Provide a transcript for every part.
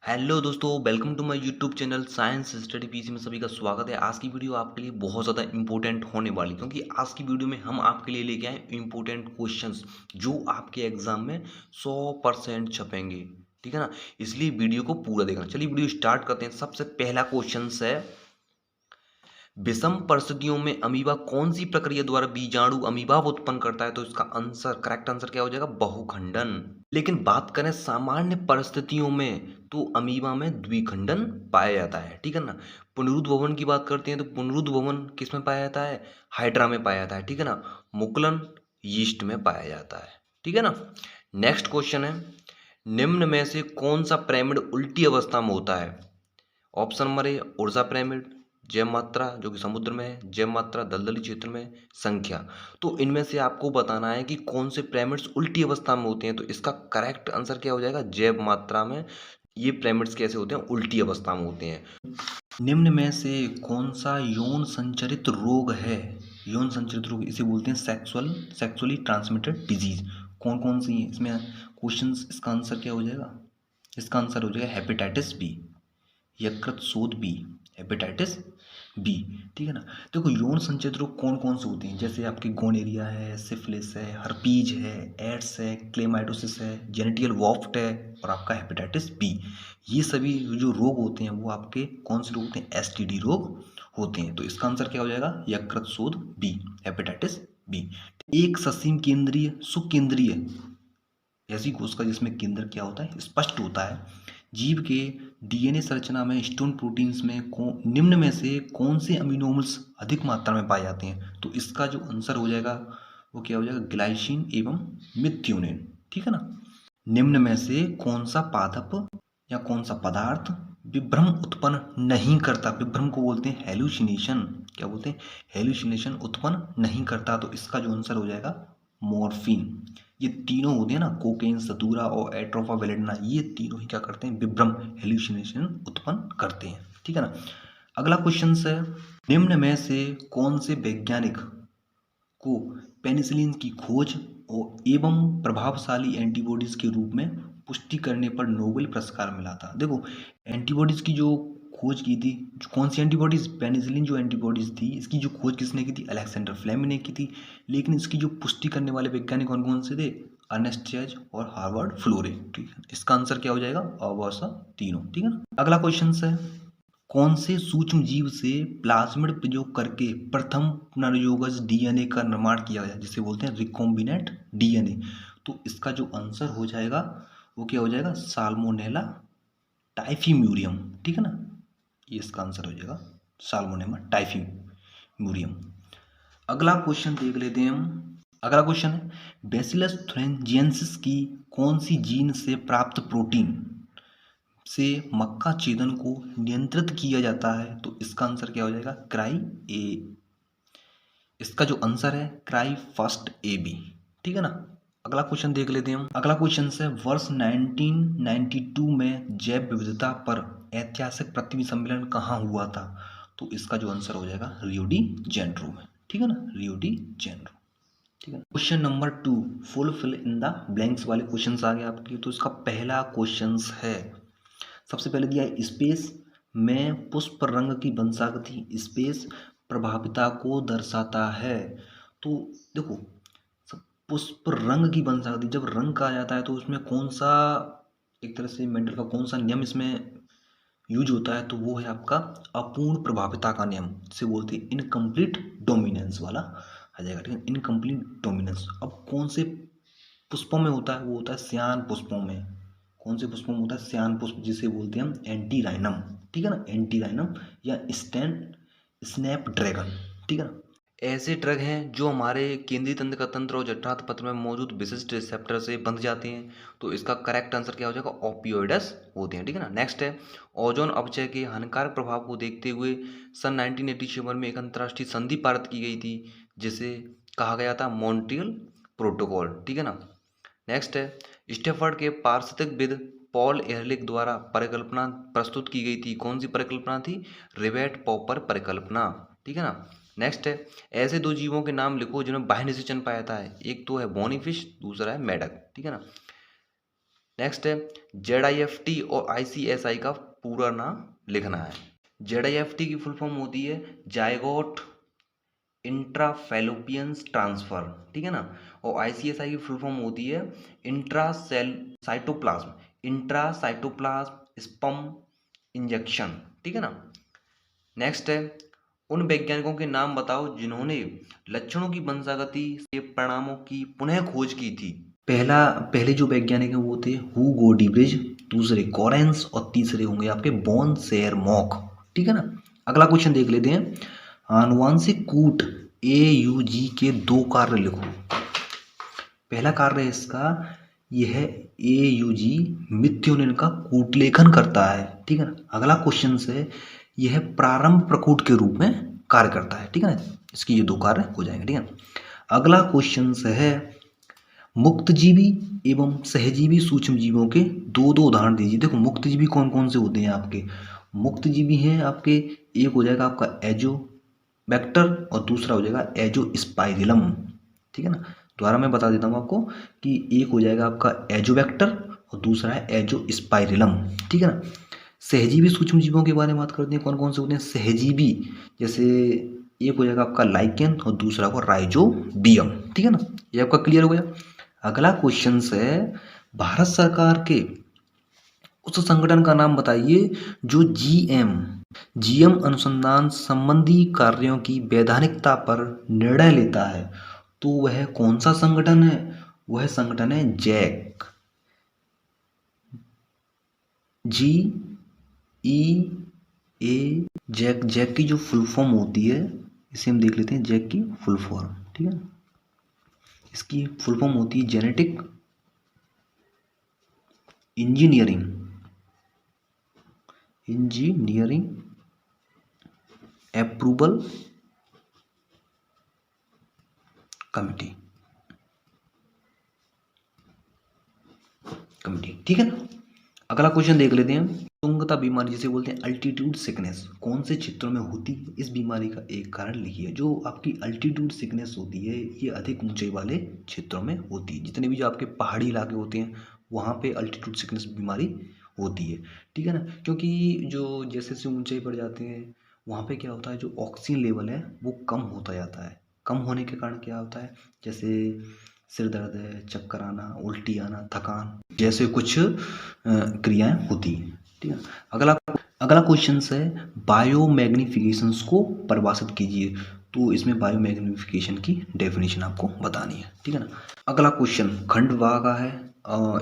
Hello दोस्तों, welcome to my YouTube channel science study PC में सभी का स्वागत है। आज की वीडियो आपके लिए बहुत ज़्यादा इंपॉर्टेंट होने वाली, क्योंकि आज की वीडियो में हम आपके लिए लेके आए इंपॉर्टेंट क्वेश्चंस जो आपके एग्जाम में 100% छपेंगे। ठीक है ना, इसलिए वीडियो को पूरा देखना। चलिए वीडियो स्टार्ट करते हैं। सबसे पहला क्वेश्चन है, विषम परिस्थितियों में अमीबा कौन सी प्रक्रिया द्वारा बीजाणु अमीबा उत्पन्न करता है? तो इसका आंसर, करेक्ट आंसर क्या हो जाएगा? बहुखंडन। लेकिन बात करें सामान्य परिस्थितियों में, तो अमीबा में द्विखंडन पाया जाता है। ठीक है ना। पुनरुद्भवन की बात करते हैं तो पुनरुद्भवन किस में पाया जाता है? हाइड्रा में पाया जाता है। ठीक है ना। मुकुलन यीस्ट में पाया जाता है। ठीक है ना। नेक्स्ट क्वेश्चन है, निम्न में से कौन सा पिरामिड उल्टी अवस्था में होता है? ऑप्शन नंबर ए ऊर्जा पिरामिड, जैव मात्रा जो कि समुद्र में है, जैव मात्रा दलदली क्षेत्र में, संख्या। तो इनमें से आपको बताना है कि कौन से पिरामिड्स उल्टी अवस्था में होते हैं। तो इसका करेक्ट आंसर क्या हो जाएगा? जैव मात्रा में ये पिरामिड्स कैसे होते हैं? उल्टी अवस्था में होते हैं। निम्न में से कौन सा यौन संचरित रोग है? यौन संचरित रोग इसे बोलते हैं सेक्सुअली ट्रांसमिटेड डिजीज। कौन कौन सी है इसमें क्वेश्चंस? इसका आंसर क्या हो जाएगा? इसका आंसर हो जाएगा हेपेटाइटिस बी, यकृत शोथ बी, हेपेटाइटिस बी। ठीक है ना। देखो, यौन संचरित रोग कौन कौन से होते हैं? जैसे आपके गोनेरिया है, सिफिलिस है, हर्पीज है, एड्स है, क्लेमाइडोसिस है, जेनिटल वॉफ्ट है और आपका हेपेटाइटिस बी। ये सभी जो रोग होते हैं वो आपके कौन से रोग होते हैं? एसटीडी रोग होते हैं। तो इसका आंसर क्या हो जाएगा? यकृत शोथ बी, हेपेटाइटिस बी। एक ससीम केंद्रीय सुकेंद्रीय ऐसी कोशिका जिसमें केंद्र क्या होता है? स्पष्ट होता है। जीव के डीएनए संरचना में स्टोन प्रोटीन्स में निम्न में से कौन से अमीनोमर्स अधिक मात्रा में पाए जाते हैं? तो इसका जो आंसर हो जाएगा वो क्या हो जाएगा? ग्लाइसिन एवं मिथ्योनिन। ठीक है ना। निम्न में से कौन सा पादप या कौन सा पदार्थ विभ्रम उत्पन्न नहीं करता? विभ्रम को बोलते हैं हेलुसिनेशन। क्या बोलते हैं? हेलुसिनेशन उत्पन्न नहीं करता। तो इसका जो आंसर हो जाएगा मॉर्फिन। ये तीनों होते हैं ना, कोकेन, सतूरा और एट्रोफा बेलेडना, ये तीनों ही क्या करते हैं? विभ्रम, हेलुसिनेशन उत्पन्न करते हैं। ठीक है ना। अगला क्वेश्चन है, निम्न में से कौन से वैज्ञानिक को पेनिसिलिन की खोज और एवं प्रभावशाली एंटीबॉडीज के रूप में पुष्टि करने पर नोबेल पुरस्कार मिला था? देखो, एंटीबॉडीज की जो खोज की थी, जो कौन सी एंटीबॉडीज? पेनिसिलिन जो एंटीबॉडीज थी, इसकी जो खोज किसने की थी? अलेक्जेंडर फ्लेमिंग ने की थी। लेकिन इसकी जो पुष्टि करने वाले वैज्ञानिक कौन कौन से थे? अर्नेस्ट चेज और हार्वर्ड फ्लोरे। ठीक है, इसका आंसर क्या हो जाएगा? अवर्सा तीनों। ठीक है ना। अगला क्वेश्चन है, कौन से सूक्ष्म जीव से प्लाज्मिड प्रयोग करके प्रथम पुनर्योगज डीएनए का निर्माण किया गया, जिसे बोलते हैं रिकॉम्बिनेंट डीएनए? तो इसका जो आंसर हो जाएगा वो क्या हो जाएगा? साल्मोनेला टाइफीम्यूरियम। ठीक है ना। ये इसका आंसर हो जाएगा साल्मोनेला टाइफीम्यूरियम। अगला क्वेश्चन देख लेते हैं हम। अगला क्वेश्चन है, बेसिलस थुरिनजिएंसिस की कौन सी जीन से प्राप्त प्रोटीन से मक्का छेदन को नियंत्रित किया जाता है? तो इसका आंसर क्या हो जाएगा? क्राई ए। इसका जो आंसर है क्राई फर्स्ट ए बी। ठीक है ना। अगला क्वेश्चन देख लेते हैं हम। अगला क्वेश्चन है, वर्ष 1992 में जैव विविधता पर ऐतिहासिक पृथ्वी सम्मेलन कहाँ हुआ था? तो इसका जो आंसर हो जाएगा रियो डी जेनेरो में। ठीक है ना, रियो डी जेनेरो। ठीक है। क्वेश्चन नंबर 2, फुल फिल इन द ब्लैंक्स वाले क्वेश्चन आ गए आपके। तो इसका पहला क्वेश्चन है, सबसे पहले दिया है, स्पेस में पुष्प रंग की वंशागति स्पेस प्रभाविता को दर्शाता है। तो देखो, पुष्प रंग की वंशागति, जब रंग कहा जाता है तो उसमें कौन सा, एक तरह से मेंडल का कौन सा नियम इसमें यूज होता है? तो वो है आपका अपूर्ण प्रभाविता का नियम, जिसे बोलते हैं इनकम्प्लीट डोमिनेंस वाला आ जाएगा। ठीक है, इनकम्प्लीट डोमिनेंस। अब कौन से पुष्पों में होता है? वो होता है श्यान पुष्पों में। कौन से पुष्पों में होता है? श्यान पुष्प, जिसे बोलते हैं हम एंटीराइनम। ठीक है ना, एंटीराइनम या स्नैप ड्रैगन। ठीक है ना। ऐसे ड्रग हैं जो हमारे केंद्रीय तंत्र का तंत्र और जठरांत्र पत्र में मौजूद विशिष्ट रिसेप्टर से बंध जाते हैं। तो इसका करेक्ट आंसर क्या हो जाएगा? ओपियोइड्स होते हैं। ठीक है ना। नेक्स्ट है, ओजोन अपचय के हानिकारक प्रभाव को देखते हुए सन 1987 में एक अंतर्राष्ट्रीय संधि पारित की गई थी, जिसे कहा गया था मॉन्ट्रियल प्रोटोकॉल। ठीक है ना। नेक्स्ट है, स्टेफर्ड के पारिस्थितिकविद पॉल एहरलिख द्वारा परिकल्पना प्रस्तुत की गई थी। कौन सी परिकल्पना थी? रिवेट पॉपर परिकल्पना। ठीक है ना। नेक्स्ट है, ऐसे दो जीवों के नाम लिखो जिनमें बाह्य निषेचन पाया जाता है। एक तो है बोनीफिश, दूसरा है मेढक। ठीक है ना। नेक्स्ट है ZIFT और ICSI का पूरा नाम लिखना है। ZIFT की फुल फॉर्म होती है जायगोट इंट्राफेलोपियंस ट्रांसफर, ठीक है ना। और ICSI की फुल फॉर्म होती है intra cell cytoplasm intracytoplasm sperm injection, ठीक है ना। नेक्स्ट है उन वैज्ञानिकों के नाम बताओ जिन्होंने लक्षणों की वंशागति के परिणामों की पुनः खोज की थी। पहले जो वैज्ञानिक हैं वो थे हुगो डीब्रिज, दूसरे कॉरेंस और तीसरे होंगे आपके बॉन सेयर मॉक, ठीक है ना। अगला क्वेश्चन देख लेते हैं। आनुवांशिक कूट AUG के 2 कार्य लिखो। पहला कार्य है इसका, यह AUG मिथ्योनिन का कूटलेखन करता है, ठीक है ना। अगला क्वेश्चन है यह प्रारंभ प्रकूट के रूप में कार्य करता है, ठीक है ना। इसकी ये 2 कार्य हो जाएंगे, ठीक है। अगला क्वेश्चन है मुक्तजीवी एवं सहजीवी सूक्ष्म जीवों के 2 उदाहरण दीजिए। देखो मुक्तजीवी कौन कौन से होते हैं आपके, मुक्तजीवी हैं आपके, एक हो जाएगा आपका एजोबैक्टर और दूसरा हो जाएगा एजोस्पाइरिलम, ठीक है ना। दोबारा मैं बता देता हूँ आपको कि एक हो जाएगा आपका एजोबैक्टर और दूसरा है एजोस्पाइरिलम, ठीक है ना। सहजीवी सूक्ष्म जीवों के बारे में बात करते हैं, कौन कौन से होते हैं सहजीवी, जैसे एक हो जाएगा आपका लाइकेन और दूसरा को राइजोबियम, ठीक है ना। ये आपका क्लियर हो गया। अगला क्वेश्चन है भारत सरकार के उस संगठन का नाम बताइए जो जीएम अनुसंधान संबंधी कार्यों की वैधानिकता पर निर्णय लेता है। तो वह कौन सा संगठन है, वह संगठन है जैक, GEA, जैक की जो फुल फॉर्म होती है इसे हम देख लेते हैं, जैक की फुल फॉर्म, ठीक है। इसकी फुल फॉर्म होती है जेनेटिक इंजीनियरिंग अप्रूवल कमिटी, ठीक है ना। अगला क्वेश्चन देख लेते हैं। तुंगता बीमारी जिसे बोलते हैं अल्टीट्यूड सिकनेस कौन से क्षेत्रों में होती है, इस बीमारी का एक कारण लिखिए। जो आपकी अल्टीट्यूड सिकनेस होती है ये अधिक ऊंचाई वाले क्षेत्रों में होती है। जितने भी जो आपके पहाड़ी इलाके होते हैं वहाँ पे अल्टीट्यूड सिकनेस बीमारी होती है, ठीक है ना। क्योंकि जो जैसे जैसे ऊंचाई पर जाते हैं वहाँ पे क्या होता है, जो ऑक्सीजन लेवल है वो कम होता जाता है। कम होने के कारण क्या होता है, जैसे सिर दर्द है, चक्कर आना, उल्टी आना, थकान जैसे कुछ क्रियाएं होती हैं, ठीक है। अगला क्वेश्चन है बायोमैग्निफिकेशंस को परिभाषित कीजिए। तो इसमें बायोमैग्निफिकेशन की डेफिनेशन आपको बतानी है, ठीक है ना। अगला क्वेश्चन खंड वा का है।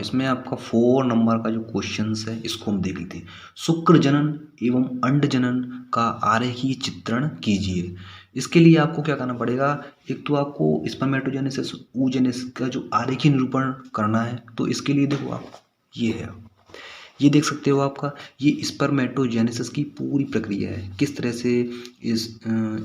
इसमें आपका 4 नंबर का जो क्वेश्चन है इसको हम देख लेते हैं। शुक्र जनन एवं अंड जनन का आरेखीय चित्रण कीजिए। इसके लिए आपको क्या करना पड़ेगा, एक तो आपको स्पर्मेटोजेनेसिस oogenesis का जो आरेखीय निरूपण करना है। तो इसके लिए देखो आप ये है, ये देख सकते हो आपका, ये स्पर्मेटोजेनेसिस की पूरी प्रक्रिया है, किस तरह से इस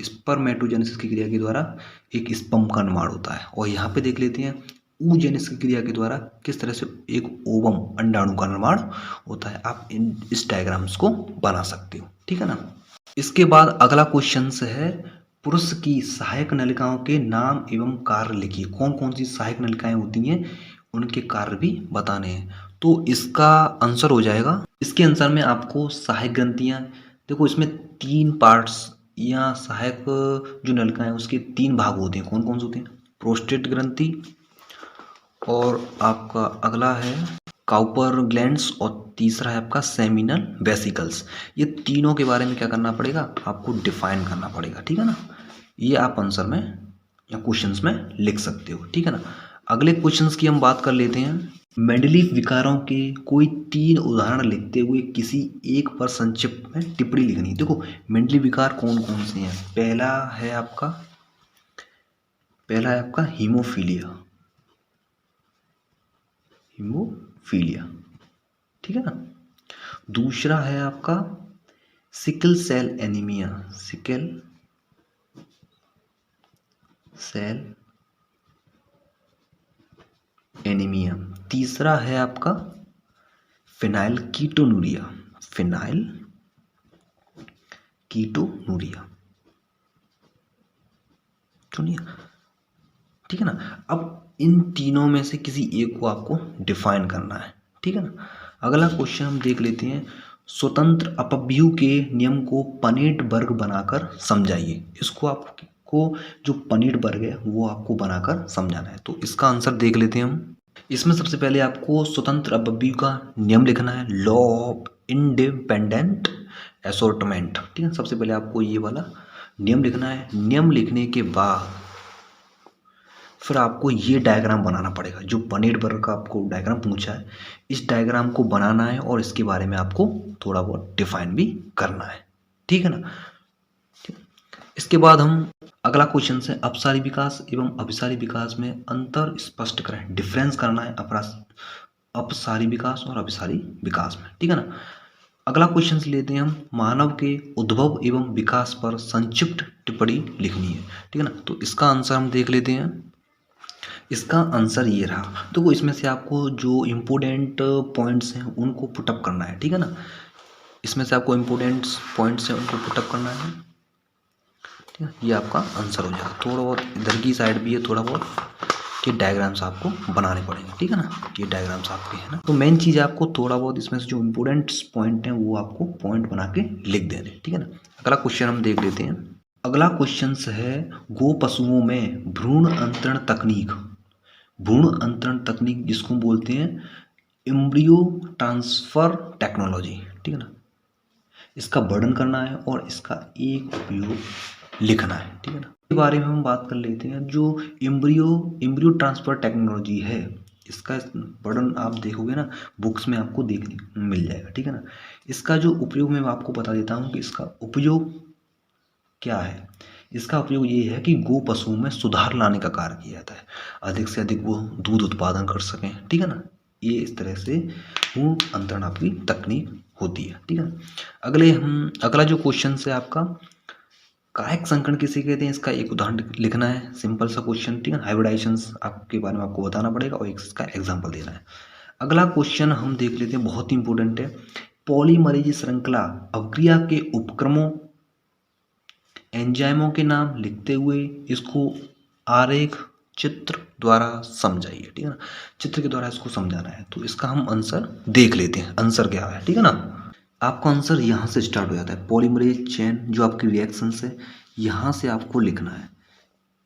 स्पर्मेटोजेनेसिस की क्रिया के द्वारा एक स्पर्म का निर्माण होता है। और यहाँ पे देख लेते हैं oogenesis की क्रिया के द्वारा किस तरह से एक ओवम अंडाणु का निर्माण होता है। आप इस डायग्राम्स को बना सकते हो, ठीक है ना। इसके बाद अगला क्वेश्चन है पुरुष की सहायक नलिकाओं के नाम एवं कार्य लिखिए। कौन कौन सी सहायक नलिकाएं होती हैं उनके कार्य भी बताने हैं। तो इसका आंसर हो जाएगा, इसके आंसर में आपको सहायक ग्रंथियां, देखो इसमें 3 पार्ट्स या सहायक जो नलिकाएं उसके 3 भाग होते हैं। कौन कौन से होते हैं, प्रोस्टेट ग्रंथि और आपका अगला है काउपर ग्लैंड्स और तीसरा है आपका सेमिनल वेसिकल्स। ये तीनों के बारे में क्या करना पड़ेगा, आपको डिफाइन करना पड़ेगा, ठीक है ना। ये आप आंसर में या क्वेश्चंस में लिख सकते हो, ठीक है ना। अगले क्वेश्चंस की हम बात कर लेते हैं। मेंडलीव विकारों के कोई 3 उदाहरण लिखते हुए किसी एक पर संक्षिप्त में टिप्पणी लिखनी है। देखो मेंडलीव विकार कौन कौन से हैं, पहला है आपका हीमोफीलिया, ठीक है ना। दूसरा है आपका सिकल सेल एनीमिया, तीसरा है आपका फिनाइल कीटोनूरिया, सुनिए, ठीक है ना। अब इन तीनों में से किसी एक को आपको डिफाइन करना है, ठीक है ना। अगला क्वेश्चन हम देख लेते हैं, स्वतंत्र अपव्यय के नियम को पनेट वर्ग बनाकर समझाइए। इसको आपको जो पनेट वर्ग है वो आपको बनाकर समझाना है। तो इसका आंसर देख लेते हैं हम। इसमें सबसे पहले आपको स्वतंत्र अपव्यय का नियम लिखना है, लॉ ऑफ इंडिपेंडेंट असॉर्टमेंट। ठीक है, सबसे पहले आपको ये वाला नियम लिखना है। नियम लिखने के बाद फिर आपको ये डायग्राम बनाना पड़ेगा, जो पनेट वर्ग का आपको डायग्राम पूछा है, इस डायग्राम को बनाना है और इसके बारे में आपको थोड़ा बहुत डिफाइन भी करना है। ठीक है ना। इसके बाद हम अगला क्वेश्चन से अपसारी विकास एवं अभिसारी विकास में अंतर स्पष्ट करें। डिफरेंस करना है अपसारी विकास और अभिसारी विकास में। ठीक है ना। अगला क्वेश्चन लेते हैं हम, मानव के उद्भव एवं विकास पर संक्षिप्त टिप्पणी लिखनी है। ठीक है ना। तो इसका आंसर हम देख लेते हैं। इसका आंसर ये रहा। तो इसमें से आपको जो इम्पोर्टेंट पॉइंट्स हैं उनको पुटअप करना है। ठीक है ना। इसमें से आपको इम्पोर्टेंट पॉइंट्स हैं उनको पुटअप करना है। ठीक है, ये आपका आंसर हो जाएगा। थोड़ा बहुत इधर की साइड भी है, थोड़ा बहुत ये डायग्राम्स आपको बनाने पड़ेंगे। ठीक है ना। ये डायग्राम्स आपके हैं ना। तो मेन चीज़ आपको थोड़ा बहुत इसमें से जो इम्पोर्टेंट पॉइंट हैं वो आपको पॉइंट बना के लिख देने। ठीक है ना। अगला क्वेश्चन हम देख लेते हैं। अगला क्वेश्चन है, गो पशुओं में भ्रूण अंतरण तकनीक। भ्रूण अंतरण तकनीक जिसको बोलते हैं एम्ब्रियो ट्रांसफर टेक्नोलॉजी। ठीक है ना। इसका वर्णन करना है और इसका एक उपयोग लिखना है। ठीक है ना। इसके बारे में हम बात कर लेते हैं। जो एम्ब्रियो ट्रांसफर टेक्नोलॉजी है, इसका वर्णन आप देखोगे ना बुक्स में आपको देखने मिल जाएगा। ठीक है ना। इसका जो उपयोग मैं आपको बता देता हूँ कि इसका उपयोग क्या है। इसका उपयोग ये है कि गो पशुओं में सुधार लाने का कार्य किया जाता है, अधिक से अधिक वो दूध उत्पादन कर सकें। ठीक है ना। ये इस तरह से भ्रूण अंतरण आपकी तकनीक होती है। ठीक है। अगला जो क्वेश्चन है आपका, कायिक संकरण किसे कहते हैं, इसका एक उदाहरण लिखना है। सिंपल सा क्वेश्चन। ठीक है। हाइब्रिडाइजेशन आपके बारे में आपको बताना पड़ेगा और इसका एग्जाम्पल देना है। अगला क्वेश्चन हम देख लेते हैं, बहुत ही इंपॉर्टेंट है। पॉलीमरेज श्रृंखला अभिक्रिया के उपक्रमों एंजाइमों के नाम लिखते हुए इसको आरेख चित्र द्वारा समझाइए। ठीक है ना। चित्र के द्वारा इसको समझाना है। तो इसका हम आंसर देख लेते हैं। आंसर क्या है। ठीक है ना। आपका आंसर यहाँ से स्टार्ट हो जाता है। पॉलीमरेज चेन जो आपकी रिएक्शंस है, यहाँ से आपको लिखना है।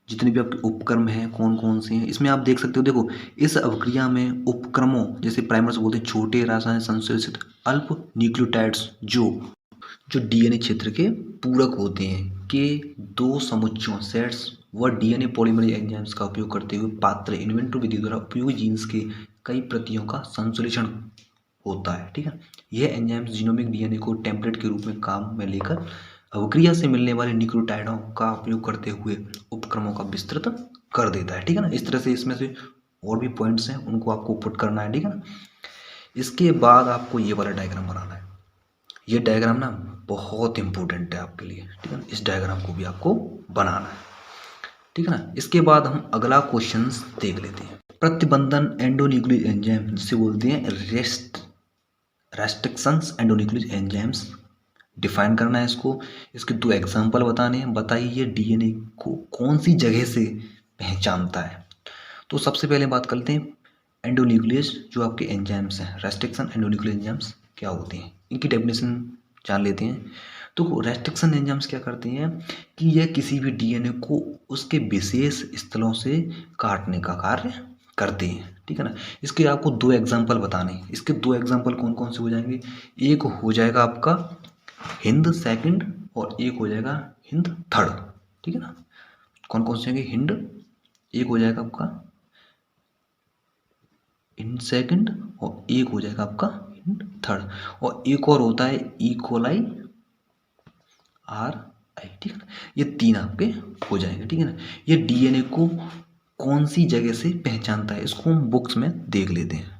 जितने भी आपके उपक्रम हैं कौन कौन से हैं इसमें आप देख सकते हो। देखो इस अभिक्रिया में उपक्रमों, जैसे प्राइमर्स बोलते हैं छोटे रासायनिक संश्लेषित अल्प न्यूक्लियोटाइड्स जो डीएनए क्षेत्र के पूरक होते हैं के दो समुच्चयों सेट्स व डीएनए पॉलीमरेज एंजाइम्स का उपयोग करते हुए पात्र इन्वेंट्रो विधि द्वारा उपयोगी जीन्स के कई प्रतियों का संश्लेषण होता है। ठीक है। यह एंजाइम्स जीनोमिक डीएनए को टेम्पलेट के रूप में काम में लेकर अभिक्रिया से मिलने वाले न्यूक्लियोटाइडों का उपयोग करते हुए उपक्रमों का विस्तृत कर देता है। ठीक है ना। इस तरह से इसमें से और भी पॉइंट्स हैं उनको आपको पुट करना है। ठीक है ना। इसके बाद आपको ये वाला डायग्राम बनाना है। ये डायग्राम ना बहुत इंपॉर्टेंट है आपके लिए। ठीक है ना। इस डायग्राम को भी आपको बनाना है। ठीक है ना। इसके बाद हम अगला क्वेश्चन देख लेते हैं। प्रतिबंधन एंडोन्यूक्लिक एंजाइम जिसे बोलते हैं रेस्ट्रिक्शंस एंडोन्यूक्लिक एंजाइम्स डिफाइन करना है इसको। इसके दो एग्जांपल बताने हैं। बताइए डीएनए को कौन सी जगह से पहचानता है। तो सबसे पहले बात करते हैं एंडोन्यूक्लियस जो आपके एंजाइम्स हैं। रेस्ट्रिक्शन एंडोन्यूक्लिक एंजाइम्स क्या होते हैं, इनकी डेफिनेशन जान लेते हैं। तो रेस्ट्रिक्शन एंजाइम्स क्या करते हैं कि यह किसी भी डीएनए को उसके विशेष स्थलों से काटने का कार्य करते हैं। ठीक है ना। इसके आपको दो एग्जांपल बताने हैं। इसके दो एग्जांपल कौन कौन से हो जाएंगे, एक हो जाएगा आपका हिंद सेकंड और एक हो जाएगा हिंद थर्ड। ठीक है ना। कौन कौन से होंगे, हिंद एक हो जाएगा आपका हिंद सेकंड और एक हो जाएगा आपका हिंद थर्ड, और एक और होता है इकोलाई आर आई। ठीक है ना। ये तीन आपके हो जाएंगे। ठीक है ना। ये डीएनए को कौन सी जगह से पहचानता है इसको हम बुक्स में देख लेते हैं।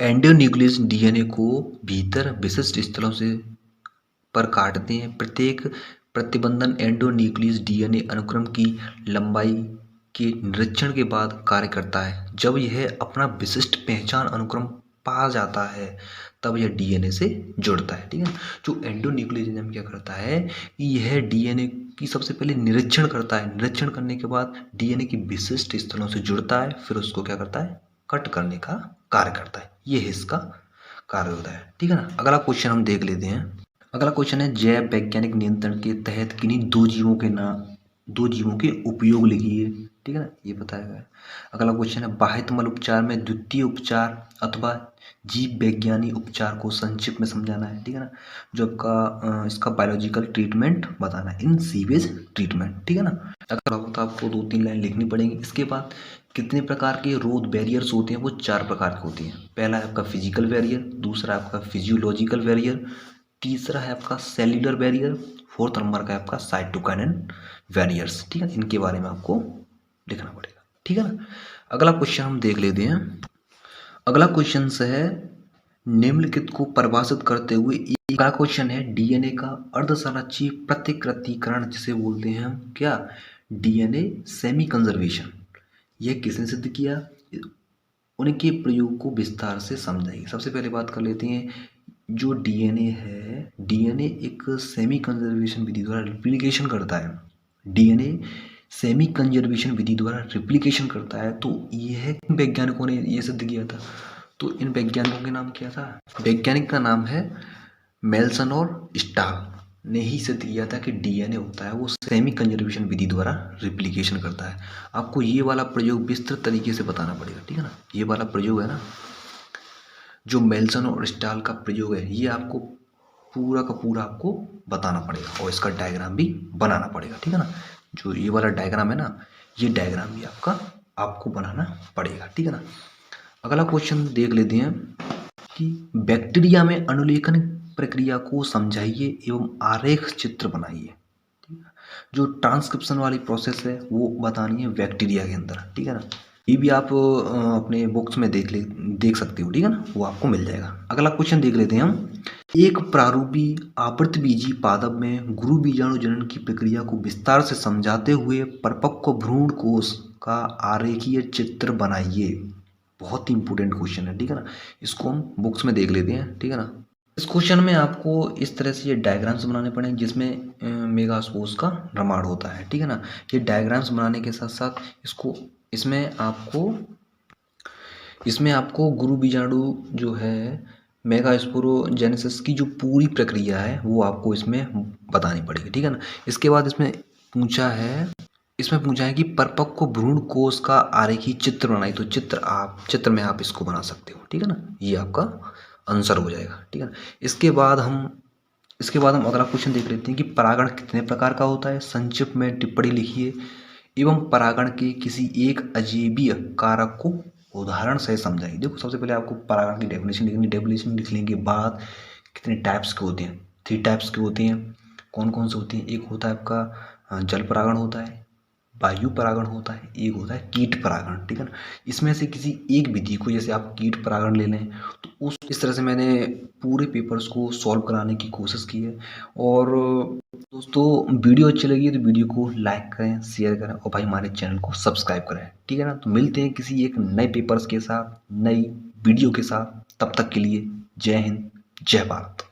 एंडोन्यूक्लियस डीएनए को भीतर विशिष्ट स्थलों से पर काटते हैं। प्रत्येक प्रतिबंधन एंडोन्यूक्लियस डीएनए अनुक्रम की लंबाई के निरीक्षण के बाद कार्य करता है। जब यह अपना विशिष्ट पहचान अनुक्रम पा जाता है तब यह डीएनए से जुड़ता है। ठीक है। जो एंडोन्यूक्लियस एंजाइम क्या करता है कि यह डीएनए की सबसे पहले निरीक्षण करता है। निरीक्षण करने के बाद डीएनए की विशिष्ट स्थलों से जुड़ता है, फिर उसको क्या करता है, कट करने का कार्य करता है। ये है इसका कार्य होता है, ठीक है ना। अगला क्वेश्चन हम देख लेते हैं। अगला क्वेश्चन है जैव वैज्ञानिक नियंत्रण के तहत किन्हीं दो जीवों के उपयोग लिखिए, ठीक है ना, ये बताया गया है। अगला क्वेश्चन है बाह्य मल उपचार में द्वितीय उपचार अथवा जीव वैज्ञानिक उपचार को संक्षिप्त में समझाना है, ठीक है ना। जो आपका इसका बायोलॉजिकल ट्रीटमेंट बताना है इन सीवेज ट्रीटमेंट, ठीक है ना। अगर तो आपको 2-3 लाइन लिखनी पड़ेगी। इसके बाद कितने प्रकार के रोध बैरियर्स होते हैं, वो 4 प्रकार के होते हैं। पहला है आपका फिजिकल बैरियर, दूसरा आपका फिजियोलॉजिकल बैरियर, तीसरा है आपका सेल्युलर बैरियर, फोर्थ नंबर का है आपका साइटोकाइनेन बैरियर्स, ठीक है। इनके बारे में आपको लिखना पड़ेगा, ठीक है ना। अगला क्वेश्चन हम देख लेते हैं। अगला क्वेश्चन है निम्नलिखित को परिभाषित करते हुए एक क्वेश्चन है डीएनए का अर्धसंरक्षी प्रतिकृतिकरण, जिसे बोलते हैं हम क्या, डीएनए सेमी कंजर्वेशन। यह किसने सिद्ध किया, उनके प्रयोग को विस्तार से समझाइए। सबसे पहले बात कर लेते हैं, जो डीएनए है, डीएनए एक सेमी कंजर्वेशन विधि द्वारा रिप्लिकेशन करता है। डीएनए सेमी कंजर्वेशन विधि द्वारा रिप्लिकेशन करता है। तो यह वैज्ञानिकों ने यह सिद्ध किया था। तो इन वैज्ञानिकों के नाम क्या था, वैज्ञानिक का नाम है मेल्सन और स्टाल ने ही सिद्ध किया था कि डीएनए होता है वो सेमी कंजर्वेशन विधि द्वारा रिप्लिकेशन करता है। आपको ये वाला प्रयोग विस्तृत तरीके से बताना पड़ेगा, ठीक है ना। ये वाला प्रयोग है ना, जो मेल्सन और स्टाल का प्रयोग है, ये आपको पूरा का पूरा आपको बताना पड़ेगा और इसका डायग्राम भी बनाना पड़ेगा, ठीक है ना। जो ये वाला डायग्राम है ना, ये डायग्राम भी आपको बनाना पड़ेगा, ठीक है ना। अगला क्वेश्चन देख लेते हैं कि बैक्टीरिया में अनुलेखन प्रक्रिया को समझाइए एवं आरेख चित्र बनाइए। जो ट्रांसक्रिप्शन वाली प्रोसेस है वो बतानी है बैक्टीरिया के अंदर, ठीक है ना। ये भी आप अपने बुक्स में देख सकते हो, ठीक है ना, वो आपको मिल जाएगा। अगला क्वेश्चन देख लेते हैं हम। एक प्रारूपी आवृतबीजी पादप में गुरु बीजाणु जनन की प्रक्रिया को विस्तार से समझाते हुए परिपक्व भ्रूण कोश का आरेखीय चित्र बनाइए। बहुत ही इंपॉर्टेंट क्वेश्चन है, ठीक है ना। इसको हम बुक्स में देख लेते हैं, ठीक है ना। इस क्वेश्चन में आपको इस तरह से ये डायग्राम्स बनाने पड़ेंगे जिसमें मेगास्पोर्स का निर्माण होता है, ठीक है ना। ये डायग्राम्स बनाने के साथ साथ इसमें आपको गुरु बीजाणु जो है मेगास्पोरोजेनेसिस की जो पूरी प्रक्रिया है वो आपको इसमें बतानी पड़ेगी, ठीक है ना। इसके बाद इसमें पूछा है कि परिपक्व भ्रूण कोश का आरेखी चित्र बनाइए। तो चित्र में आप इसको बना सकते हो, ठीक है ना। ये आपका आंसर हो जाएगा, ठीक है ना। इसके बाद हम अगला क्वेश्चन देख लेते हैं कि परागण कितने प्रकार का होता है। संक्षिप्त में टिप्पणी लिखिए एवं परागण के किसी एक अजैवीय कारक को उदाहरण से समझाइए। देखो, सबसे पहले आपको परागण की डेफिनेशन लिखनी। डेफिनेशन लिखने के बाद कितने टाइप्स के होते हैं, 3 टाइप्स के होते हैं। कौन कौन से होते हैं, एक होता है आपका जल परागण होता है, वायु परागण होता है, एक होता है कीट परागण, ठीक है ना। इसमें से किसी एक विधि को, जैसे आप कीट परागण ले लें, तो इस तरह से मैंने पूरे पेपर्स को सॉल्व कराने की कोशिश की है। और दोस्तों, वीडियो अच्छी लगी तो वीडियो को लाइक करें, शेयर करें और भाई हमारे चैनल को सब्सक्राइब करें, ठीक है ना। तो मिलते हैं किसी एक नए पेपर्स के साथ, नई वीडियो के साथ। तब तक के लिए जय हिंद, जय भारत।